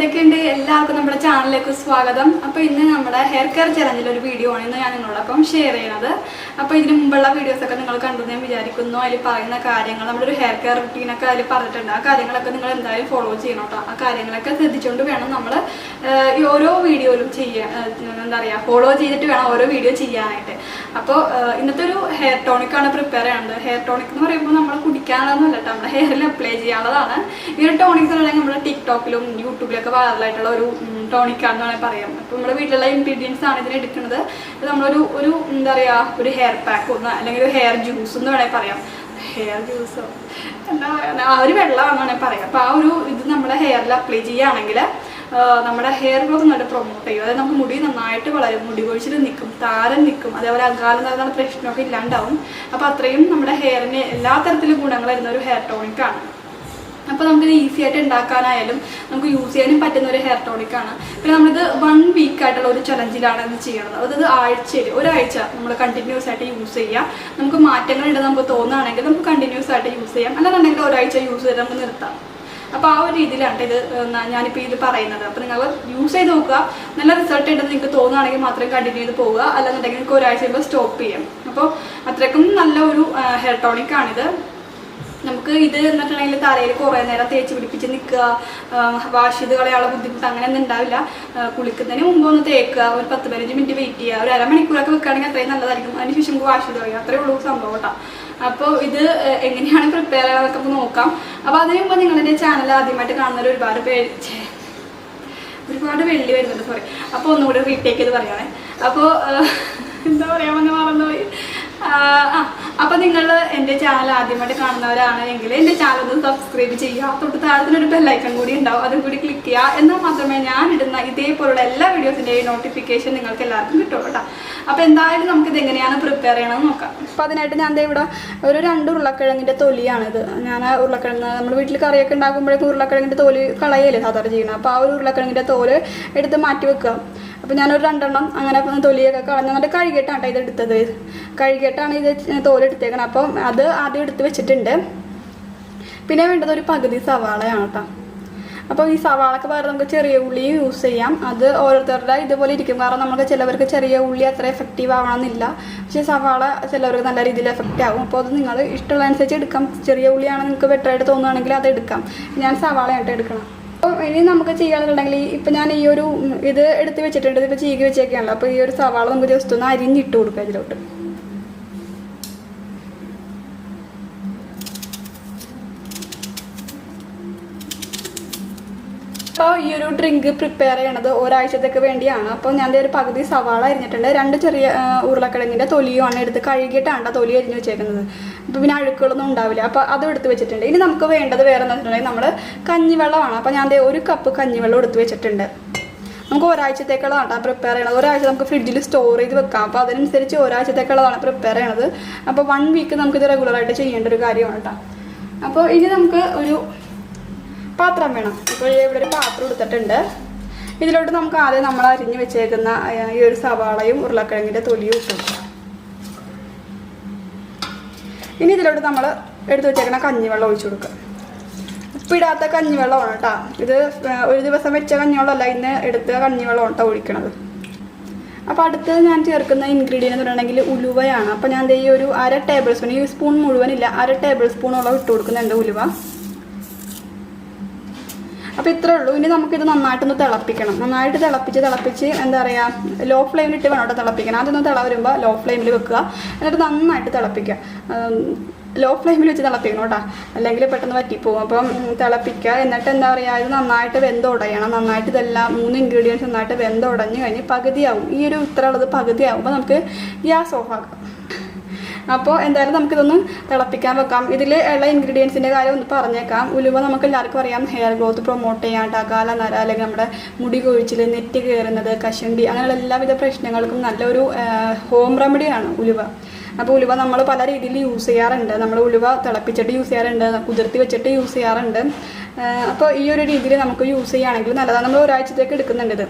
എന്തൊക്കെയുണ്ട് എല്ലാവർക്കും നമ്മുടെ ചാനലിലേക്ക് സ്വാഗതം. അപ്പോൾ ഇന്ന് നമ്മുടെ ഹെയർ കെയർ ചലഞ്ചിൽ ഒരു വീഡിയോ ആണ് ഇന്ന് ഞാൻ നിങ്ങളോടൊപ്പം ഷെയർ ചെയ്യുന്നത്. അപ്പോൾ ഇതിന് മുമ്പുള്ള വീഡിയോസൊക്കെ നിങ്ങൾ കണ്ടു ഞാൻ വിചാരിക്കുന്നു. അതിൽ പറയുന്ന കാര്യങ്ങൾ നമ്മുടെ ഒരു ഹെയർ കെയർ റുട്ടീനൊക്കെ അതിൽ പറഞ്ഞിട്ടുണ്ട്. ആ കാര്യങ്ങളൊക്കെ നിങ്ങൾ എന്തായാലും ഫോളോ ചെയ്യണം കേട്ടോ. ആ കാര്യങ്ങളൊക്കെ ശ്രദ്ധിച്ചുകൊണ്ട് വേണം നമ്മൾ ഈ ഓരോ വീഡിയോയിലും ചെയ്യാൻ, എന്താ പറയുക, ഫോളോ ചെയ്തിട്ട് വേണം ഓരോ വീഡിയോ ചെയ്യാനായിട്ട്. അപ്പോൾ ഇന്നത്തെ ഒരു ഹെയർ ടോണിക്കാണ് പ്രിപ്പയർ ചെയ്യുന്നത്. ഹെയർ ടോണിക് എന്ന് പറയുമ്പോൾ നമ്മൾ കുടിക്കാനുള്ളതല്ല കേട്ടോ, നമ്മുടെ ഹെയറിൽ അപ്ലൈ ചെയ്യാനുള്ളതാണ്. ഈ ഒരു ടോണിക് എന്ന് പറഞ്ഞാൽ നമ്മുടെ ടിക്ടോക്കിലും യൂട്യൂബിലൊക്കെ വൈറലായിട്ടുള്ള ഒരു ടോണിക്കാണെന്ന് വേണമെങ്കിൽ പറയാം. അപ്പോൾ നമ്മുടെ വീട്ടിലുള്ള ഇൻഗ്രീഡിയൻസ് ആണ് ഇതിന് എടുക്കുന്നത്. ഇത് നമ്മളൊരു എന്താ പറയുക, ഒരു ഹെയർ പാക്ക് ഒന്ന് അല്ലെങ്കിൽ ഒരു ഹെയർ ജ്യൂസ് എന്ന് വേണമെങ്കിൽ പറയാം. ഹെയർ ജ്യൂസോ എന്താ പറയുക, ആ ഒരു വെള്ളമാണെന്ന് വേണമെങ്കിൽ പറയാം. അപ്പോൾ ആ ഒരു ഇത് നമ്മുടെ ഹെയറിൽ അപ്ലൈ ചെയ്യുകയാണെങ്കിൽ നമ്മുടെ ഹെയർ ഗ്രോത്ത് നന്നായിട്ട് പ്രൊമോട്ട് ചെയ്യും. അതായത് നമുക്ക് മുടി നന്നായിട്ട് വളരും, മുടി കൊഴിച്ചിൽ നിൽക്കും, താരൻ നിൽക്കും, അതേപോലെ അകാലം നടന്ന പ്രശ്നമൊക്കെ ഇല്ലാണ്ടാവും. അപ്പോൾ അത്രയും നമ്മുടെ ഹെയറിന് എല്ലാ തരത്തിലും ഗുണങ്ങൾ വരുന്ന ഒരു ഹെയർ ടോണിക്കാണ്. അപ്പോൾ നമുക്കിത് ഈസി ആയിട്ട് ഉണ്ടാക്കാനായാലും നമുക്ക് യൂസ് ചെയ്യാനും പറ്റുന്ന ഒരു ഹെയർ ടോണിക്കാണ്. പിന്നെ നമ്മളിത് 1 വീക്കായിട്ടുള്ള ഒരു ചലഞ്ചിലാണ് ഇത് ചെയ്യണത്. അതായത് ഒരാഴ്ച നമ്മൾ കണ്ടിന്യൂസ് ആയിട്ട് യൂസ് ചെയ്യാം. നമുക്ക് മാറ്റങ്ങൾ ഉണ്ടെന്ന് നമുക്ക് തോന്നുകയാണെങ്കിൽ നമുക്ക് കണ്ടിന്യൂസ് ആയിട്ട് യൂസ് ചെയ്യാം, അല്ലാന്നുണ്ടെങ്കിൽ ഒരാഴ്ച യൂസ് ചെയ്ത് നമുക്ക് നിർത്താം. അപ്പോൾ ആ ഒരു രീതിയിലാണ് ഇത് ഞാനിപ്പോൾ ഇത് പറയുന്നത്. അപ്പോൾ നിങ്ങൾ യൂസ് ചെയ്ത് നോക്കുക, നല്ല റിസൾട്ട് ഉണ്ടെന്ന് നിങ്ങൾക്ക് തോന്നുകയാണെങ്കിൽ മാത്രം കണ്ടിന്യൂ ചെയ്ത് പോവുക, അല്ലാന്നുണ്ടെങ്കിൽ നിങ്ങൾക്ക് ഒരാഴ്ച കഴിയുമ്പോൾ സ്റ്റോപ്പ് ചെയ്യാം. അപ്പോൾ അത്രയ്ക്കും നല്ല ഒരു ഹെയർ ടോണിക്കാണിത്. നമുക്ക് ഇത് എന്നിട്ടുണ്ടെങ്കിൽ തലയിൽ കുറേ നേരം തേച്ച് പിടിപ്പിച്ച് നിൽക്കുക, വാഷ് ചെയ്ത് കളയാനുള്ള ബുദ്ധിമുട്ട് അങ്ങനെയൊന്നും ഉണ്ടാവില്ല. കുളിക്കുന്നതിന് മുമ്പ് ഒന്ന് തേക്കുക, ഒരു 10-15 മിനിറ്റ് വെയിറ്റ് ചെയ്യുക, ഒരു അരമണിക്കൂറൊക്കെ വെക്കുകയാണെങ്കിൽ അത്രയും നല്ലതായിരിക്കും. അതിന് ശേഷം വാഷ് ചെയ്ത് കളയുക, അത്രയേ ഉള്ളൂ സംഭവം കേട്ടോ. അപ്പോൾ ഇത് എങ്ങനെയാണ് പ്രിപ്പയർ ചെയ്യാനൊക്കെ നമുക്ക് നോക്കാം. അപ്പോൾ അതിന് മുമ്പ് നിങ്ങളുടെ ചാനൽ ആദ്യമായിട്ട് കാണുന്നവർ ഒരുപാട് വെള്ളി വരുന്നുണ്ട്, സോറി. അപ്പോൾ ഒന്നുകൂടി റീടേക്ക് ചെയ്ത് പറയുകയാണെ. അപ്പോൾ എന്താ പറയാമെന്ന് മറന്നുപോയി. അപ്പോൾ നിങ്ങൾ എൻ്റെ ചാനൽ ആദ്യമായിട്ട് കാണുന്നവരാണ് എങ്കിൽ എൻ്റെ ചാനൽ ഒന്ന് സബ്സ്ക്രൈബ് ചെയ്യുക. തൊട്ട് താഴത്തിനൊരു ബെല്ലൈക്കൺ കൂടി ഉണ്ടാവും, അതും കൂടി ക്ലിക്ക് ചെയ്യുക. എന്നാൽ മാത്രമേ ഞാൻ ഇടുന്ന ഇതേപോലുള്ള എല്ലാ വീഡിയോസിൻ്റെയും നോട്ടിഫിക്കേഷൻ നിങ്ങൾക്ക് എല്ലാവർക്കും കിട്ടുള്ളൂ കേട്ടോ. അപ്പോൾ എന്തായാലും നമുക്കിത് എങ്ങനെയാണ് പ്രിപ്പയർ ചെയ്യണമെന്ന് നോക്കാം. അപ്പോൾ അതിനായിട്ട് ഞാൻ ഇവിടെ ഒരു 2 ഉരുളക്കിഴങ്ങിൻ്റെ തൊലിയാണിത്. ഞാൻ ഉരുളക്കിഴങ്ങ് നമ്മൾ വീട്ടിൽ കറിയൊക്കെ ഉണ്ടാക്കുമ്പോഴേക്കും ഉരുളക്കിഴങ്ങിൻ്റെ തോല് കളയല്ലേ സാധാരണ ചെയ്യണം. അപ്പോൾ ആ ഒരു ഉരുളക്കിഴങ്ങിൻ്റെ തോല് എടുത്ത് മാറ്റി വെക്കുക. അപ്പോൾ ഞാനൊരു 2 എണ്ണം അങ്ങനെ തൊലിയൊക്കെ കളഞ്ഞ് എന്നിട്ട് കഴുകിയിട്ടാണ് ഇത് എടുത്തത്. കഴുകിയിട്ടാണ് ഇത് തോലെടുത്തേക്കണം. അപ്പം അത് ആദ്യം എടുത്ത് വെച്ചിട്ടുണ്ട്. പിന്നെ വേണ്ടത് ഒരു പകുതി സവാളയാണ് കേട്ടോ. അപ്പോൾ ഈ സവാളക്ക് പകരം നമുക്ക് ചെറിയ ഉള്ളി യൂസ് ചെയ്യാം. അത് ഓരോരുത്തരുടെ ഇതുപോലെ ഇരിക്കും. കാരണം നമുക്ക് ചിലവർക്ക് ചെറിയ ഉള്ളി അത്ര എഫക്റ്റീവ് ആവണമെന്നില്ല, പക്ഷേ സവാള ചിലവർക്ക് നല്ല രീതിയിൽ എഫക്റ്റ് ആകും. അപ്പോൾ അത് നിങ്ങൾ ഇഷ്ടമുള്ളതനുസരിച്ച് എടുക്കാം. ചെറിയ ഉള്ളിയാണ് നിങ്ങൾക്ക് ബെറ്ററായിട്ട് തോന്നുകയാണെങ്കിൽ അത് എടുക്കാം. ഞാൻ സവാളയായിട്ട് എടുക്കണം. അപ്പോൾ ഇനി നമുക്ക് ചെയ്യാന്നുണ്ടെങ്കിൽ ഇപ്പം ഞാൻ ഈ ഒരു ഇത് എടുത്ത് വെച്ചിട്ടുണ്ട്, ഇതിപ്പോൾ ചീകി വെച്ചേക്കാണല്ലോ. അപ്പോൾ ഈ ഒരു സവാള നമുക്ക് ജസ്റ്റ് ഒന്ന് അരിഞ്ഞിട്ട് കൊടുക്കുക ഇതിലോട്ട്. അപ്പോൾ ഈ ഒരു ഡ്രിങ്ക് പ്രിപ്പയർ ചെയ്യണത് ഒരാഴ്ചത്തേക്ക് വേണ്ടിയാണ്. അപ്പോൾ ഞാൻ ഒരു പകുതി സവാള അരിഞ്ഞിട്ടുണ്ട്, 2 ചെറിയ ഉരുളക്കിഴങ്ങിൻ്റെ തൊലിയുമാണ് എടുത്ത് കഴുകിയിട്ടാണ് തൊലി അരിഞ്ഞ് വെച്ചേക്കുന്നത്. അപ്പോൾ പിന്നെ അഴുക്കുകളൊന്നും ഉണ്ടാവില്ല. അപ്പോൾ അതും എടുത്ത് വെച്ചിട്ടുണ്ട്. ഇനി നമുക്ക് വേണ്ടത് വേറെ എന്താ വെച്ചിട്ടുണ്ടെങ്കിൽ നമ്മൾ കഞ്ഞിവെള്ളമാണ്. അപ്പോൾ ഞാൻ 1 കപ്പ് കഞ്ഞിവെള്ളം എടുത്ത് വെച്ചിട്ടുണ്ട്. നമുക്ക് ഒരാഴ്ചത്തേക്കുള്ളതാണ് കേട്ടോ പ്രിപ്പയർ ചെയ്യണത്. ഒരാഴ്ച നമുക്ക് ഫ്രിഡ്ജിൽ സ്റ്റോർ ചെയ്ത് വെക്കാം. അപ്പോൾ അതിനനുസരിച്ച് ഒരാഴ്ചത്തേക്കുള്ളതാണ് പ്രിപ്പയർ ചെയ്യണത്. അപ്പോൾ 1 വീക്ക് നമുക്കിത് റെഗുലറായിട്ട് ചെയ്യേണ്ട ഒരു കാര്യമാണ് കേട്ടോ. അപ്പോൾ ഇനി നമുക്ക് ഒരു പാത്രം വേണം. ഇപ്പോൾ ഇവിടെ ഒരു പാത്രം എടുത്തിട്ടുണ്ട്. ഇതിലോട്ട് നമുക്ക് ആദ്യം നമ്മൾ അരിഞ്ഞ് വെച്ചേക്കുന്ന ഈ ഒരു സവാളയും ഉരുളക്കിഴങ്ങിൻ്റെ തൊലിയും ഇട്ടു. ഇനി ഇതിലോട്ട് നമ്മൾ എടുത്ത് വെച്ചേക്കുന്ന കഞ്ഞിവെള്ളം ഒഴിച്ചു കൊടുക്കുക. ഉപ്പിടാത്ത കഞ്ഞിവെള്ളമാണ് കേട്ടോ. ഇത് ഒരു ദിവസം വെച്ച കഞ്ഞിവെള്ളമല്ല, ഇന്ന് എടുത്ത കഞ്ഞിവെള്ളം കേട്ടോ ഒഴിക്കണത്. അപ്പോൾ അടുത്ത് ഞാൻ ചേർക്കുന്ന ഇൻഗ്രീഡിയൻ്റ് എന്ന് പറഞ്ഞിട്ടുണ്ടെങ്കിൽ ഉലുവയാണ്. അപ്പോൾ ഞാൻ ഈ ഒരു 1/2 ടേബിൾ സ്പൂൺ, ഈ സ്പൂൺ മുഴുവനില്ല, 1/2 ടേബിൾ സ്പൂണോളം ഇട്ട് കൊടുക്കുന്നുണ്ട് ഉലുവ. അപ്പോൾ ഇത്രേ ഉള്ളൂ. ഇനി നമുക്കിത് നന്നായിട്ടൊന്ന് തിളപ്പിക്കണം. നന്നായിട്ട് തിളപ്പിച്ച് എന്താ പറയുക, ലോ ഫ്ലെയിമിലിട്ട് വേണം കേട്ടോ തിളപ്പിക്കണം. അതൊന്ന് തിള വരുമ്പോൾ ലോ ഫ്ലെയിമിൽ വെക്കുക. എന്നിട്ട് നന്നായിട്ട് തിളപ്പിക്കുക. ലോ ഫ്ലെയിമിൽ വെച്ച് തിളപ്പിക്കണം കേട്ടോ, അല്ലെങ്കിൽ പെട്ടെന്ന് വറ്റിപ്പോവും. അപ്പം തിളപ്പിക്കുക. എന്നിട്ട് എന്താ പറയുക, ഇത് നന്നായിട്ട് വെന്തുടയണം. നന്നായിട്ട് ഇതെല്ലാം 3 ഇൻഗ്രീഡിയൻസ് നന്നായിട്ട് വെന്തുടഞ്ഞ് കഴിഞ്ഞ് പകുതിയാവും. ഈ ഒരു ഇത്ര ഉള്ളത് പകുതിയാവുമ്പോൾ നമുക്ക് ഗ്യാസ് ഓഫാക്കാം. അപ്പോൾ എന്തായാലും നമുക്കിതൊന്ന് തിളപ്പിക്കാൻ വെക്കാം. ഇതിൽ ഉള്ള ഇൻഗ്രീഡിയൻസിൻ്റെ കാര്യം ഒന്ന് പറഞ്ഞേക്കാം. ഉലുവ നമുക്ക് എല്ലാവർക്കും അറിയാം, ഹെയർ ഗ്രോത്ത് പ്രൊമോട്ട് ചെയ്യാൻ, അകാല നര അല്ലെങ്കിൽ നമ്മുടെ മുടി കൊഴിച്ചിൽ, നെറ്റ് കയറുന്നത്, കഷണ്ടി, അങ്ങനെയുള്ള എല്ലാവിധ പ്രശ്നങ്ങൾക്കും നല്ലൊരു ഹോം റെമഡിയാണ് ഉലുവ. അപ്പോൾ ഉലുവ നമ്മൾ പല രീതിയിൽ യൂസ് ചെയ്യാറുണ്ട്. നമ്മൾ ഉലുവ തിളപ്പിച്ചിട്ട് യൂസ് ചെയ്യാറുണ്ട്, കുതിർത്തി വെച്ചിട്ട് യൂസ് ചെയ്യാറുണ്ട്. അപ്പോൾ ഈ ഒരു രീതിയിൽ നമുക്ക് യൂസ് ചെയ്യുകയാണെങ്കിൽ നല്ലതാണ്. നമ്മൾ ഒരാഴ്ചത്തേക്ക് എടുക്കുന്നുണ്ട് ഇത്.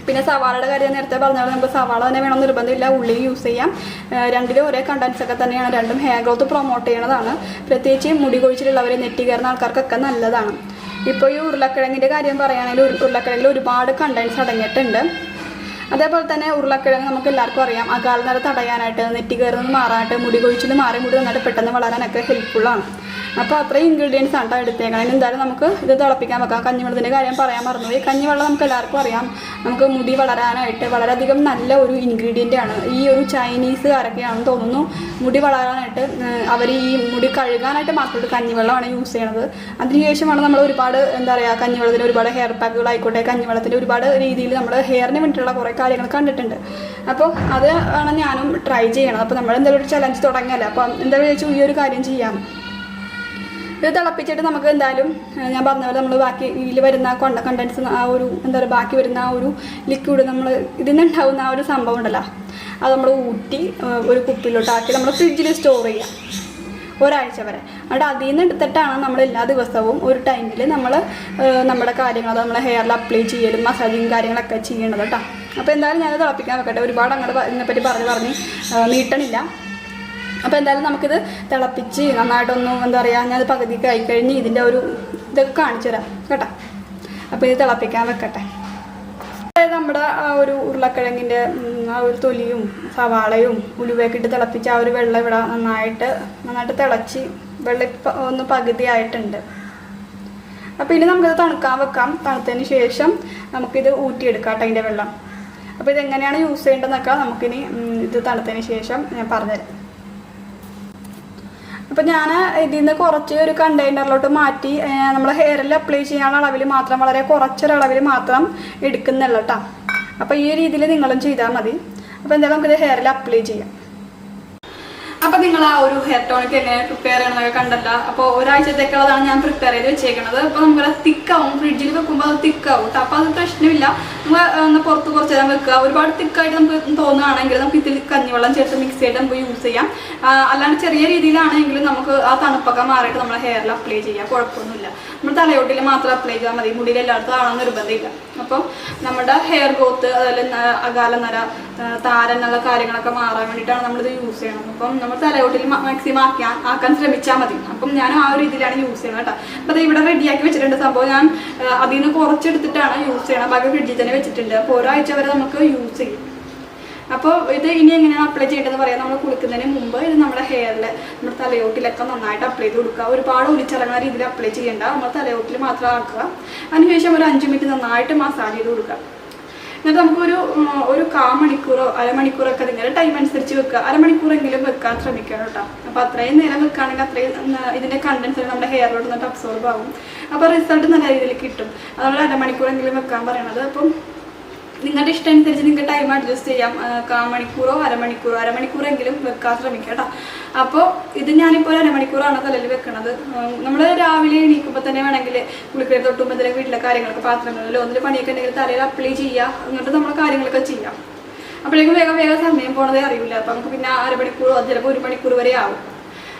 പിന്നെ സവാളയുടെ കാര്യം നേരത്തെ പറഞ്ഞാൽ നമുക്ക് സവാള തന്നെ വേണം നിർബന്ധമില്ല, ഉള്ളി യൂസ് ചെയ്യാം. രണ്ടിലും ഒരേ കണ്ടൻസ് ഒക്കെ തന്നെയാണ്. രണ്ടും ഹെയർ ഗ്രോത്ത് പ്രൊമോട്ട് ചെയ്യണതാണ്. പ്രത്യേകിച്ച് മുടി കൊഴിച്ചിലുള്ളവർ, നെറ്റി കയറുന്ന ആൾക്കാർക്കൊക്കെ നല്ലതാണ്. ഇപ്പോൾ ഈ ഉരുളക്കിഴങ്ങിൻ്റെ കാര്യം പറയുകയാണെങ്കിൽ ഉരുളക്കിഴങ്ങിൽ ഒരുപാട് കണ്ടൻസ് അടങ്ങിയിട്ടുണ്ട്. അതേപോലെ തന്നെ ഉരുളക്കിഴങ്ങ് നമുക്ക് എല്ലാവർക്കും അറിയാം അകാലനര തടയാനായിട്ട്, നെറ്റി കയറുന്നത് മാറാനായിട്ട്, മുടി കൊഴിച്ചിൽ മാറി മുടി നന്നായിട്ട് പെട്ടെന്ന് വളരാനൊക്കെ ഹെൽപ്ഫുള്ളാണ്. അപ്പോൾ അത്രയും ഇൻഗ്രീഡിയൻസ് ആണ് എടുത്തേക്കണം. എന്തായാലും നമുക്ക് ഇത് തിളപ്പിക്കാൻ വെക്കാം. കഞ്ഞിവെള്ളത്തിൻ്റെ കാര്യം പറയാൻ മറന്നുപോയി. കഞ്ഞിവെള്ളം നമുക്ക് എല്ലാവർക്കും അറിയാം നമുക്ക് മുടി വളരാനായിട്ട് വളരെയധികം നല്ല ഒരു ഇൻഗ്രീഡിയൻ്റ് ആണ്. ഈ ഒരു ചൈനീസുകാരൊക്കെയാണെന്ന് തോന്നുന്നു മുടി വളരാനായിട്ട് അവർ ഈ മുടി കഴുകാനായിട്ട് മാത്രമായിട്ട് കഞ്ഞിവെള്ളമാണ് യൂസ് ചെയ്യണത്. അതിനുശേഷമാണ് നമ്മൾ ഒരുപാട് എന്താ പറയുക കഞ്ഞിവെള്ളത്തിൽ ഒരുപാട് ഹെയർ പാക്കുകളായിക്കോട്ടെ, കഞ്ഞിവെള്ളത്തിൻ്റെ ഒരുപാട് രീതിയിൽ നമ്മൾ ഹെയറിന് വേണ്ടിയിട്ടുള്ള കുറേ കാര്യങ്ങൾ കണ്ടിട്ടുണ്ട്. അപ്പോൾ അത് ആണ് ഞാനും ട്രൈ ചെയ്യണം. അപ്പോൾ നമ്മൾ എന്തായാലും ഒരു ചലഞ്ച് തുടങ്ങിയല്ലേ, അപ്പോൾ എന്തായാലും ചോദിച്ചു ഈ ഒരു കാര്യം ചെയ്യാം. ഇത് തിളപ്പിച്ചിട്ട് നമുക്ക് എന്തായാലും ഞാൻ പറഞ്ഞ പോലെ നമ്മൾ ബാക്കി ഇതിൽ വരുന്ന കണ്ടൻസ് ആ ഒരു എന്താ പറയുക ബാക്കി വരുന്ന ആ ഒരു ലിക്വിഡ് നമ്മൾ ഇതിൽ നിന്നുണ്ടാവുന്ന ആ ഒരു സംഭവം ഉണ്ടല്ലോ, അത് നമ്മൾ ഊറ്റി ഒരു കുപ്പിയിലോട്ടാക്കി നമ്മൾ ഫ്രിഡ്ജിൽ സ്റ്റോർ ചെയ്യാം ഒരാഴ്ച വരെ. എന്നിട്ട് അതിൽ നിന്ന് എടുത്തിട്ടാണ് നമ്മൾ എല്ലാ ദിവസവും ഒരു ടൈമിൽ നമ്മൾ നമ്മുടെ കാര്യങ്ങൾ അത് നമ്മളെ ഹെയറിൽ അപ്ലൈ ചെയ്യലും മസാജിങ് കാര്യങ്ങളൊക്കെ ചെയ്യണത് കേട്ടോ. അപ്പോൾ എന്തായാലും ഞാനത് തിളപ്പിക്കാൻ വെക്കട്ടെ. ഒരുപാട് അങ്ങോട്ട് ഇതിനെപ്പറ്റി പറഞ്ഞ് നീട്ടണില്ല. അപ്പോൾ എന്തായാലും നമുക്കിത് തിളപ്പിച്ച് നന്നായിട്ടൊന്നും എന്താ പറയുക ഞാനത് പകുതിക്ക് ആയിക്കഴിഞ്ഞ് ഇതിൻ്റെ ഒരു ഇതൊക്കെ കാണിച്ചു തരാം കേട്ടോ. അപ്പോൾ ഇത് തിളപ്പിക്കാൻ വെക്കട്ടെ. അതായത് നമ്മുടെ ആ ഒരു ഉരുളക്കിഴങ്ങിൻ്റെ ആ ഒരു തൊലിയും സവാളയും ഉലുവയൊക്കെ ഇട്ട് തിളപ്പിച്ച ആ ഒരു വെള്ളം ഇവിടെ നന്നായിട്ട് തിളച്ച് വെള്ളം ഒന്ന് പകുതി ആയിട്ടുണ്ട്. അപ്പോൾ ഇനി നമുക്കിത് തണുക്കാൻ വെക്കാം. തണുത്തതിന് ശേഷം നമുക്കിത് ഊറ്റിയെടുക്കാം കേട്ടോ അതിൻ്റെ വെള്ളം. അപ്പോൾ ഇതെങ്ങനെയാണ് യൂസ് ചെയ്യേണ്ടതെന്നൊക്കെ നമുക്കിനി ഇത് തണുത്തതിന് ശേഷം ഞാൻ പറഞ്ഞുതരാം. അപ്പോൾ ഞാൻ ഇതിൽ നിന്ന് കുറച്ച് ഒരു കണ്ടെയ്നറിലോട്ട് മാറ്റി നമ്മൾ ഹെയറിൽ അപ്ലൈ ചെയ്യാനുള്ള അളവിൽ മാത്രം വളരെ കുറച്ചൊരളവിൽ മാത്രം എടുക്കുന്നുള്ളൂ കേട്ടോ. അപ്പോൾ ഈ രീതിയിൽ നിങ്ങളും ചെയ്താൽ മതി. അപ്പോൾ എന്തായാലും നമുക്കിത് ഹെയറിൽ അപ്ലൈ ചെയ്യാം. അപ്പോൾ നിങ്ങൾ ആ ഒരു ഹെയർ ടോണിക്ക് എങ്ങനെ പ്രിപ്പയർ ചെയ്യണമെന്നൊക്കെ കണ്ടല്ല. അപ്പോൾ ഒരാഴ്ചത്തേക്കുള്ളതാണ് ഞാൻ പ്രിപ്പയർ ചെയ്ത് വെച്ചേക്കുന്നത്. അപ്പോൾ നമുക്ക് തിക്കാവും, ഫ്രിഡ്ജിൽ വെക്കുമ്പോൾ അത് തിക്കാവും കേട്ടോ. അപ്പോൾ അത് പ്രശ്നമില്ല. നമ്മൾ ഒന്ന് പുറത്ത് കുറച്ച് നേരം വെക്കുക. ഒരുപാട് തിക്കായിട്ട് നമുക്ക് തോന്നുകയാണെങ്കിൽ നമുക്ക് ഇതിൽ കഞ്ഞിവെള്ളം ചേർത്ത് മിക്സ് ചെയ്ത് നമുക്ക് യൂസ് ചെയ്യാം. അല്ലാണ്ട് ചെറിയ രീതിയിലാണെങ്കിലും നമുക്ക് ആ തണുപ്പൊക്കെ മാറിയിട്ട് നമ്മളെ ഹെയറിൽ അപ്ലൈ ചെയ്യാം, കുഴപ്പമൊന്നുമില്ല. നമ്മൾ തലയോട്ടിൽ മാത്രം അപ്ലൈ ചെയ്താൽ മതി, മുടിയിൽ എല്ലായിടത്തും ആണെന്ന് നിർബന്ധമില്ല. അപ്പോൾ നമ്മുടെ ഹെയർ ഗ്രോത്ത് അതുപോലെ അകാല നര താരൻ എന്നുള്ള കാര്യങ്ങളൊക്കെ മാറാൻ വേണ്ടിയിട്ടാണ് നമ്മളിത് യൂസ് ചെയ്യണം. അപ്പം നമ്മൾ തലയോട്ടിൽ മാക്സിമം ആക്കാൻ ശ്രമിച്ചാൽ മതി. അപ്പം ഞാൻ ആ ഒരു രീതിയിലാണ് യൂസ് ചെയ്യുന്നത് കേട്ടോ. അപ്പോൾ അത് ഇവിടെ റെഡിയാക്കി വെച്ചിട്ടുണ്ട് സംഭവം. ഞാൻ അതിൽ നിന്ന് കുറച്ചെടുത്തിട്ടാണ് യൂസ് ചെയ്യണം. ബാക്കി ഫ്രിഡ്ജിൽ തന്നെ വെച്ചിട്ടുണ്ട്. അപ്പോൾ ഒരാഴ്ച വരെ നമുക്ക് യൂസ് ചെയ്യും. അപ്പോൾ ഇത് ഇനി എങ്ങനെയാണ് അപ്ലൈ ചെയ്യേണ്ടതെന്ന് പറയാം. നമ്മൾ കുളിക്കുന്നതിന് മുമ്പ് ഇത് നമ്മുടെ ഹെയറിൽ നമ്മുടെ തലയോട്ടിലൊക്കെ നന്നായിട്ട് അപ്ലൈ ചെയ്ത് കൊടുക്കുക. ഒരുപാട് ഒലിച്ചിറങ്ങുന്ന രീതിയിൽ അപ്ലൈ ചെയ്യേണ്ട, നമ്മൾ തലയോട്ടിൽ മാത്രം ആക്കുക. അതിനുശേഷം ഒരു 5 മിനിറ്റ് നന്നായിട്ട് മസാജ് ചെയ്ത് കൊടുക്കുക. എന്നിട്ട് നമുക്കൊരു 1/4 മണിക്കൂറോ അരമണിക്കൂറോ ഒക്കെ നിങ്ങളുടെ ടൈം അനുസരിച്ച് വെക്കുക. അരമണിക്കൂറെങ്കിലും വെക്കാൻ ശ്രമിക്കണം കേട്ടോ. അപ്പോൾ അത്രയും നേരം വെക്കുകയാണെങ്കിൽ അത്രയും ഇതിൻ്റെ കണ്ടൻസ് നമ്മുടെ ഹെയറിലോട്ട് നിന്നിട്ട് അബ്സോർബ് ആകും. അപ്പോൾ റിസൾട്ട് നല്ല രീതിയിൽ കിട്ടും. അതുകൊണ്ട് അരമണിക്കൂറെങ്കിലും വെക്കാൻ പറയണത്. അപ്പം നിങ്ങളുടെ ഇഷ്ടം അനുസരിച്ച് നിങ്ങൾക്ക് ടൈം അഡ്ജസ്റ്റ് ചെയ്യാം. 1/4 മണിക്കൂറോ അരമണിക്കൂറെങ്കിലും വെക്കാൻ ശ്രമിക്കുക കേട്ടോ. അപ്പോൾ ഇത് ഞാനിപ്പോൾ ഒരു അരമണിക്കൂറാണ് തലയിൽ വെക്കണത്. നമ്മൾ രാവിലെ എണീക്കുമ്പോൾ തന്നെ വേണമെങ്കിൽ കുളിക്കൽ തൊട്ടുമ്പോൾ എന്തെങ്കിലും വീട്ടിലെ കാര്യങ്ങളൊക്കെ പാത്രങ്ങളിലോ ഒന്നിൽ പണിയൊക്കെ ഉണ്ടെങ്കിൽ തലയിൽ അപ്ലൈ ചെയ്യുക. എന്നിട്ട് നമ്മൾ കാര്യങ്ങളൊക്കെ ചെയ്യാം. അപ്പോഴേക്കും വേഗം സമയം പോണതേ അറിയില്ല. അപ്പോൾ നമുക്ക് പിന്നെ അരമണിക്കൂറോ ചിലപ്പോൾ 1 മണിക്കൂർ വരെ ആവും.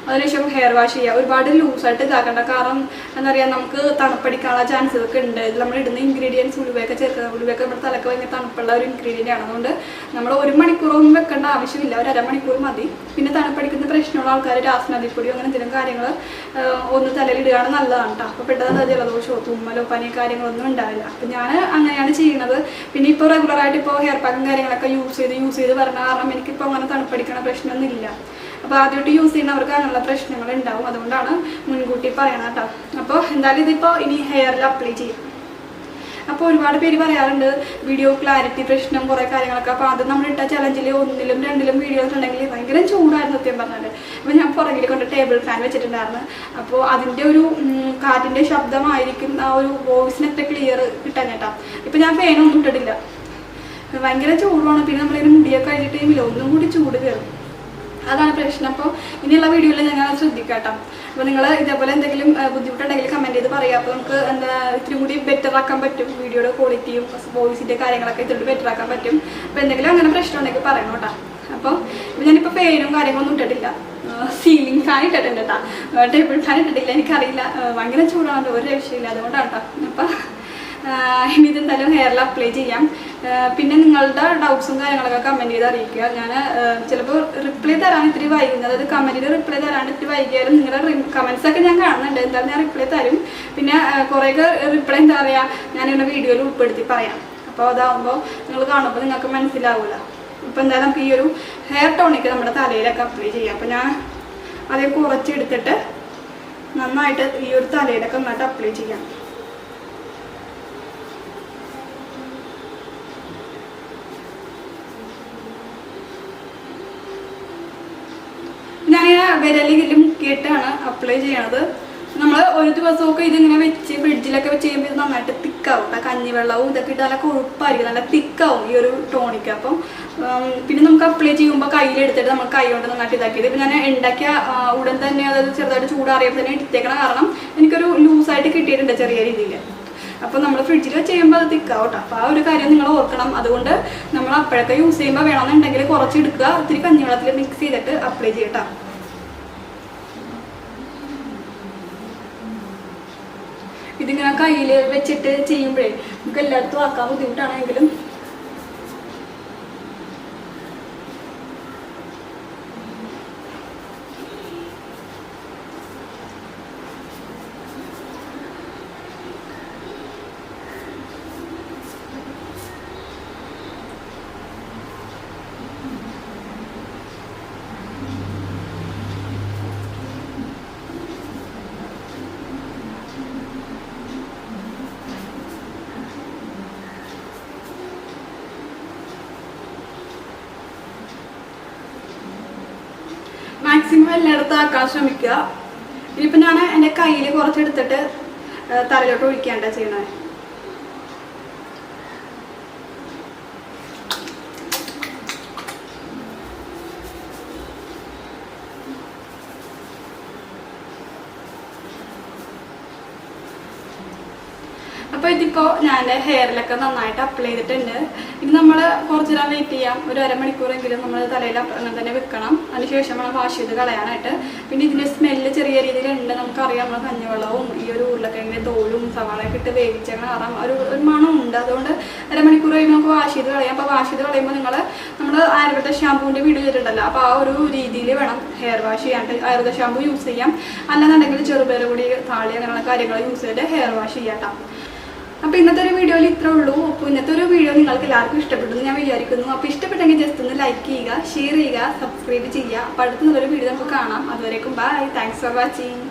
അതിനുശേഷം ഹെയർ വാഷ് ചെയ്യുക. ഒരുപാട് ലൂസായിട്ട് ഇതാക്കേണ്ട. കാരണം എന്താ പറയുക നമുക്ക് തണുപ്പടിക്കാനുള്ള ചാൻസസ് ഒക്കെ ഉണ്ട്. ഇത് നമ്മൾ ഇടുന്ന ഇൻഗ്രീഡിയൻസ് ഉലുവയൊക്കെ ചേർക്കുന്നത്. ഉലുവയൊക്കെ നമ്മുടെ തലക്ക് ഭയങ്കര തണുപ്പുള്ള ഒരു ഇൻഗ്രീഡിയൻ്റ് ആണ്. അതുകൊണ്ട് നമ്മൾ 1 മണിക്കൂറൊന്നും വെക്കേണ്ട ആവശ്യമില്ല. ഒരു അരമണിക്കൂർ മതി. പിന്നെ തണുപ്പടിക്കുന്ന പ്രശ്നമുള്ള ആൾക്കാർ രാസനദിപ്പൊടിയോ അങ്ങനെ എന്തെങ്കിലും കാര്യങ്ങൾ ഒന്ന് തലയിലിടുകയാണ് നല്ലതാണ് കേട്ടോ. അപ്പോൾ പെട്ടെന്ന് ജലദോഷമോ തുമ്മലോ പനി കാര്യങ്ങളൊന്നും ഉണ്ടാവില്ല. അപ്പം ഞാൻ അങ്ങനെയാണ് ചെയ്യുന്നത്. പിന്നെ ഇപ്പോൾ റെഗുലറായിട്ട് ഇപ്പോൾ ഹെയർ പാക്കും കാര്യങ്ങളൊക്കെ യൂസ് ചെയ്ത് വരണ കാരണം എനിക്കിപ്പോൾ അങ്ങനെ തണുപ്പടിക്കണ പ്രശ്നമൊന്നും ഇല്ല. അപ്പോൾ ആദ്യമായിട്ട് യൂസ് ചെയ്യുന്നവർക്ക് അങ്ങനെയുള്ള പ്രശ്നങ്ങൾ ഉണ്ടാവും. അതുകൊണ്ടാണ് മുൻകൂട്ടി പറയണം കേട്ടോ. അപ്പോൾ എന്തായാലും ഇതിപ്പോൾ ഇനി ഹെയറിൽ അപ്ലൈ ചെയ്യും. അപ്പോൾ ഒരുപാട് പേര് പറയാറുണ്ട് വീഡിയോ ക്ലാരിറ്റി പ്രശ്നം കുറേ കാര്യങ്ങളൊക്കെ. അപ്പോൾ അത് നമ്മളിട്ട ചലഞ്ചിൽ 1-ലും 2-ലും വീഡിയോസ് ഉണ്ടെങ്കിൽ ഭയങ്കര ചൂടായിരുന്നു സത്യം പറഞ്ഞാൽ. അപ്പോൾ ഞാൻ പുറകിൽ കൊണ്ട് ടേബിൾ ഫാൻ വെച്ചിട്ടുണ്ടായിരുന്നു. അപ്പോൾ അതിൻ്റെ ഒരു കാറ്റിൻ്റെ ശബ്ദമായിരിക്കും ആ ഒരു വോയിസിനൊക്കെ ക്ലിയർ കിട്ടാൻ കേട്ടോ. ഇപ്പോൾ ഞാൻ ഫാനൊന്നും ഇട്ടിട്ടില്ല. ഭയങ്കര ചൂടാണ്. പിന്നെ നമ്മളിങ്ങനെ മുടിയൊക്കെ കഴിഞ്ഞ ടൈമിൽ ഒന്നും കൂടി ചൂട് കയറും. അതാണ് പ്രശ്നം. അപ്പോൾ ഇനിയുള്ള വീഡിയോയിൽ ഞങ്ങൾ ശ്രദ്ധിക്കാം കേട്ടോ. അപ്പോൾ നിങ്ങൾ ഇതേപോലെ എന്തെങ്കിലും ബുദ്ധിമുട്ടുണ്ടെങ്കിൽ കമൻറ്റ് ചെയ്ത് പറയുക. അപ്പോൾ നമുക്ക് എന്താ ഇത്തിരി കൂടി ബെറ്റർ ആക്കാൻ പറ്റും. വീഡിയോയുടെ ക്വാളിറ്റിയും വോയിസിൻ്റെ കാര്യങ്ങളൊക്കെ ഇത്തിരി ബെറ്റർ ആക്കാൻ പറ്റും. അപ്പോൾ എന്തെങ്കിലും അങ്ങനെ പ്രശ്നം ഉണ്ടെങ്കിൽ പറയണം കേട്ടോ. അപ്പോൾ ഞാനിപ്പോൾ ഫാനും കാര്യങ്ങളൊന്നും ഇട്ടിട്ടില്ല. സീലിംഗ് ഫാൻ ഇട്ടിട്ടുണ്ട് കേട്ടോ. ടേബിൾ ഫാൻ ഇട്ടിട്ടില്ല. എനിക്കറിയില്ല, ഭയങ്കര ചൂടാണ്, ഒരു രക്ഷയില്ല. അതുകൊണ്ടാണ് കേട്ടോ. അപ്പം ഇനി ഇതെന്തായാലും ഹെയറിൽ അപ്ലൈ ചെയ്യാം. പിന്നെ നിങ്ങളുടെ ഡൗട്ട്സും കാര്യങ്ങളൊക്കെ കമൻറ്റ് ചെയ്ത് അറിയിക്കുക. ഞാൻ ചിലപ്പോൾ റിപ്ലൈ തരാൻ ഇത്തിരി വൈകുന്നത്, അതായത് കമൻറ്റിൽ റിപ്ലൈ തരാണ്ട് ഇത്തിരി വൈകിയാലും നിങ്ങളുടെ കമൻറ്റ്സൊക്കെ ഞാൻ കാണുന്നുണ്ട്. എന്തായാലും ഞാൻ റിപ്ലൈ തരും. പിന്നെ കുറേയൊക്കെ റിപ്ലൈ എന്താ പറയുക ഞാനിങ്ങനെ വീഡിയോയിൽ ഉൾപ്പെടുത്തി പറയാം. അപ്പോൾ അതാകുമ്പോൾ നിങ്ങൾ കാണുമ്പോൾ നിങ്ങൾക്ക് മനസ്സിലാവില്ല. അപ്പോൾ എന്തായാലും നമുക്ക് ഈ ഒരു ഹെയർ ടോണിക്ക് നമ്മുടെ തലയിലൊക്കെ അപ്ലൈ ചെയ്യാം. അപ്പോൾ ഞാൻ അതേ കുറച്ചെടുത്തിട്ട് നന്നായിട്ട് ഈ ഒരു തലയിലൊക്കെ നന്നായിട്ട് അപ്ലൈ ചെയ്യാം. ഞാനിങ്ങനെ വിരലിൽ മുക്കിയിട്ടാണ് അപ്ലൈ ചെയ്യണത്. നമ്മൾ ഒരു ദിവസമൊക്കെ ഇതിങ്ങനെ വെച്ച് ഫ്രിഡ്ജിലൊക്കെ വെച്ച് ചെയ്യുമ്പോൾ ഇത് നന്നായിട്ട് തിക്കാവും. കഞ്ഞിവെള്ളവും ഇതൊക്കെ ഇട്ട് നല്ല കൊഴുപ്പായിരിക്കും, നല്ല തിക്കാവും ഈ ഒരു ടോണിക്ക്. അപ്പം പിന്നെ നമുക്ക് അപ്ലൈ ചെയ്യുമ്പോൾ കയ്യിലെടുത്തിട്ട് നമ്മൾ കൈ കൊണ്ട് നന്നായിട്ട് ഇതാക്കിയത്. ഇപ്പം ഞാൻ ഉണ്ടാക്കിയ ഉടൻ തന്നെ, അതായത് ചെറുതായിട്ട് ചൂടാറിയപ്പോൾ തന്നെ എടുത്തേക്കണം. കാരണം എനിക്കൊരു ലൂസായിട്ട് കിട്ടിയിട്ടുണ്ട് ചെറിയ രീതിയിൽ. അപ്പോൾ നമ്മൾ ഫ്രിഡ്ജിൽ വെച്ച് ചെയ്യുമ്പോൾ അത് തിക്കാവും കേട്ടോ. അപ്പോൾ ആ ഒരു കാര്യം നിങ്ങൾ ഓർക്കണം. അതുകൊണ്ട് നമ്മൾ അപ്പോഴൊക്കെ യൂസ് ചെയ്യുമ്പോൾ വേണമെന്നുണ്ടെങ്കിൽ കുറച്ച് എടുക്കുക, ഇത്തിരി കഞ്ഞിവെള്ളത്തിൽ മിക്സ് ചെയ്തിട്ട് അപ്ലൈ ചെയ്യട്ടോ. ഇതിങ്ങനെ കയ്യിൽ വെച്ചിട്ട് ചെയ്യുമ്പോഴേ നമുക്ക് എല്ലായിടത്തും ആക്കാൻ ബുദ്ധിമുട്ടാണെങ്കിലും മാക്സിമം എല്ലായിടത്തും ആക്കാൻ ശ്രമിക്കുക. ഇനിയിപ്പോൾ ഞാൻ എൻ്റെ കയ്യിൽ കുറച്ചെടുത്തിട്ട് തലയിലോട്ട് ഒഴിക്കാണ്ട ചെയ്യണേ. അപ്പോൾ ഇതിപ്പോൾ ഞാൻ എൻ്റെ ഹെയറിലൊക്കെ നന്നായിട്ട് അപ്ലൈ ചെയ്തിട്ടുണ്ട്. ഇത് നമ്മൾ കുറച്ച് നേരം വെയിറ്റ് ചെയ്യാം. ഒരു അരമണിക്കൂറെങ്കിലും നമ്മൾ തലയിൽ അങ്ങനെ തന്നെ വെക്കണം. അതിനുശേഷം നമ്മൾ വാഷ് ചെയ്ത് കളയാനായിട്ട്. പിന്നെ ഇതിൻ്റെ സ്മെല്ല് ചെറിയ രീതിയിലുണ്ട്. നമുക്കറിയാം നമ്മൾ കഞ്ഞിവെള്ളവും ഈ ഒരു ഉരുളക്കിഴങ്ങിൻ്റെ തോലും സവാളയൊക്കെ ഇട്ട് വേവിച്ചേക്കണം. കാരണം ഒരു മണമുണ്ട്. അതുകൊണ്ട് അരമണിക്കൂർ കഴിയുമ്പോൾ നമുക്ക് വാഷ് ചെയ്ത് കളയാം. അപ്പോൾ വാഷ് ചെയ്ത് കളയുമ്പോൾ നമ്മൾ ആയുർവേദ ഷാമ്പൂവിൻ്റെ വീഡിയോ ചെയ്തിട്ടുണ്ടല്ലോ, അപ്പോൾ ആ ഒരു രീതിയിൽ വേണം ഹെയർ വാഷ് ചെയ്യാണ്ട്. ആയുർവേദ ഷാമ്പൂ യൂസ് ചെയ്യാം, അല്ലാന്നുണ്ടെങ്കിൽ ചെറുപയർ പൊടി, താളി അങ്ങനെയുള്ള കാര്യങ്ങൾ യൂസ് ചെയ്തിട്ട് ഹെയർ വാഷ് ചെയ്യാം. അപ്പോൾ ഇന്നത്തെ ഒരു വീഡിയോയിൽ ഇത്രേ ഉള്ളൂ. അപ്പോൾ ഇന്നത്തെ ഒരു വീഡിയോ നിങ്ങൾക്ക് എല്ലാവർക്കും ഇഷ്ടപ്പെട്ടു ഞാൻ വിചാരിക്കുന്നു. അപ്പോൾ ഇഷ്ടപ്പെട്ടെങ്കിൽ ജസ്റ്റ് ഒന്ന് ലൈക്ക് ചെയ്യുക, ഷെയർ ചെയ്യുക, സബ്സ്ക്രൈബ് ചെയ്യുക. അപ്പോൾ അടുത്ത നല്ലൊരു വീഡിയോ നമുക്ക് കാണാം. അതുവരേക്കും ബൈ. Thanks for watching.